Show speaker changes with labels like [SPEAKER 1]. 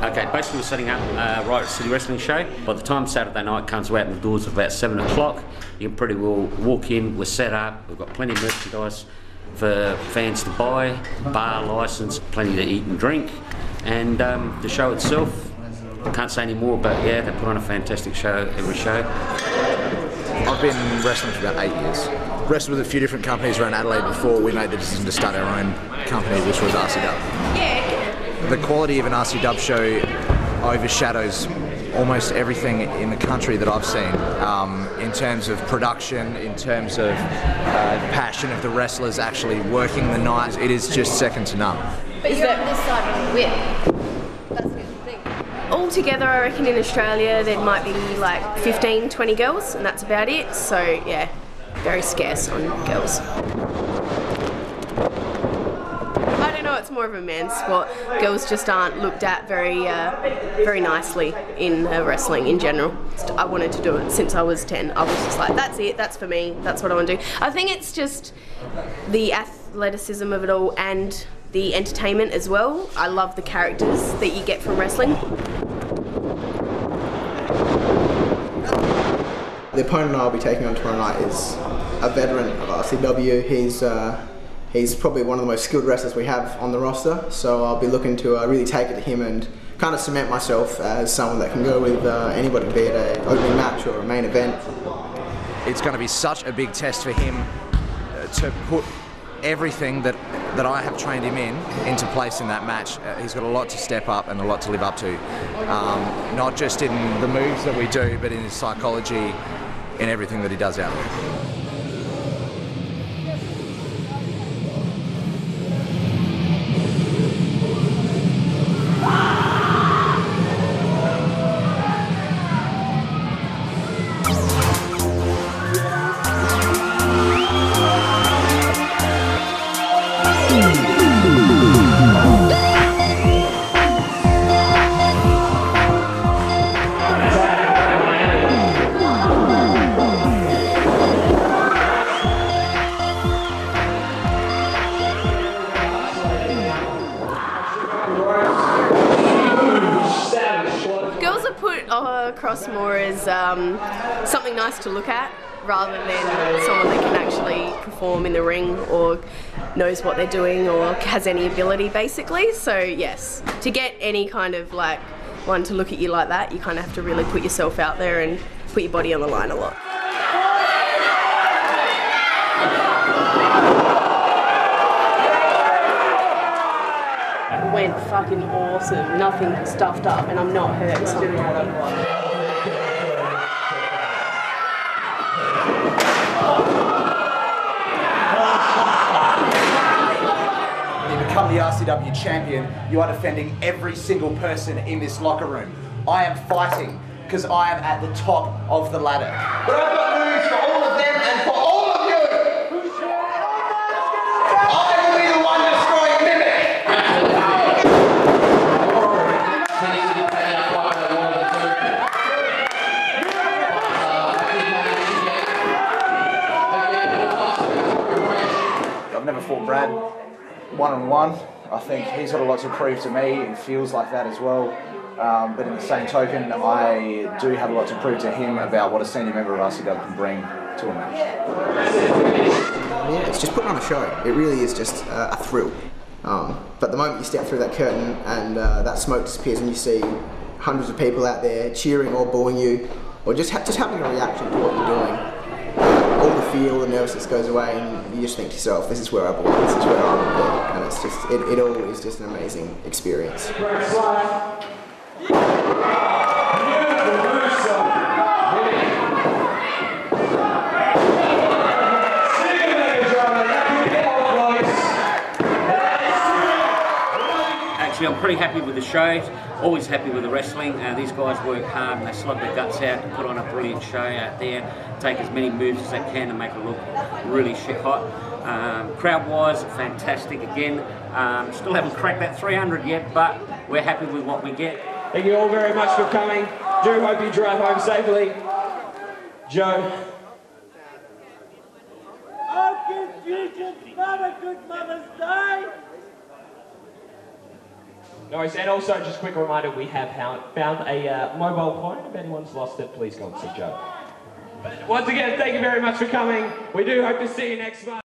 [SPEAKER 1] Okay, basically we're setting up right at City Wrestling Show. By the time Saturday night comes, we're out in the doors at about 7 o'clock. You can pretty well walk in, we're set up, we've got plenty of merchandise for fans to buy, bar licence, plenty to eat and drink, and the show itself, I can't say any more, but yeah, they put on a fantastic show every show.
[SPEAKER 2] I've been wrestling for about 8 years. Wrestled with a few different companies around Adelaide before we made the decision to start our own company, which was RCW. The quality of an RCW show overshadows almost everything in the country that I've seen, in terms of production, in terms of passion of the wrestlers actually working the night. It is just second to none.
[SPEAKER 3] But you're on this side of the whip. That's the thing. Altogether, I reckon in Australia there might be like 15, 20 girls, and that's about it. So yeah, very scarce on girls. It's more of a man's sport. Girls just aren't looked at very nicely in wrestling in general. I wanted to do it since I was 10. I was just like, that's it, that's for me, that's what I want to do. I think it's just the athleticism of it all and the entertainment as well. I love the characters that you get from wrestling.
[SPEAKER 4] The opponent I'll be taking on tomorrow night is a veteran of RCW. He's probably one of the most skilled wrestlers we have on the roster, so I'll be looking to really take it to him and kind of cement myself as someone that can go with anybody, be it an opening match or a main event.
[SPEAKER 2] It's going to be such a big test for him to put everything that I have trained him into place in that match. He's got a lot to step up and a lot to live up to, not just in the moves that we do, but in his psychology, in everything that he does out there.
[SPEAKER 3] Across more as something nice to look at rather than someone that can actually perform in the ring or knows what they're doing or has any ability basically. So yes, to get any kind of like one to look at you like that, you kind of have to really put yourself out there and put your body on the line a lot. Went fucking awesome, nothing stuffed up, and I'm not hurt, so I'm happy.
[SPEAKER 2] When you become the RCW champion, you are defending every single person in this locker room. I am fighting because I am at the top of the ladder. But I've got news for all of them and for all of you! I will be the one destroying Mimic! I've never fought Brad one-on-one. I think he's got a lot to prove to me. It feels like that as well. But in the same token, I do have a lot to prove to him about what a senior member of RCW can bring to a match.
[SPEAKER 4] Yeah, it's just putting on a show. It really is just a thrill. But the moment you step through that curtain and that smoke disappears and you see hundreds of people out there cheering or booing you, or just having a reaction to what you're doing, all the fear, all the nervousness goes away, and you just think to yourself, this is where I belong, this is where I want to be. And it's just, it all is just an amazing experience.
[SPEAKER 1] Actually, I'm pretty happy with the show, always happy with the wrestling. These guys work hard and they slug their guts out to put on a brilliant show out there, take as many moves as they can and make it look really shit hot. Crowd-wise, fantastic again. Still haven't cracked that 300 yet, but we're happy with what we get.
[SPEAKER 5] Thank you all very much for coming. Do hope you drive home safely. Joe.
[SPEAKER 6] Oh, good Jesus, Mother, good Mother's Day!
[SPEAKER 5] No worries. And also, just a quick reminder, we have found a mobile phone. If anyone's lost it, please go and see Joe. But once again, thank you very much for coming. We do hope to see you next month.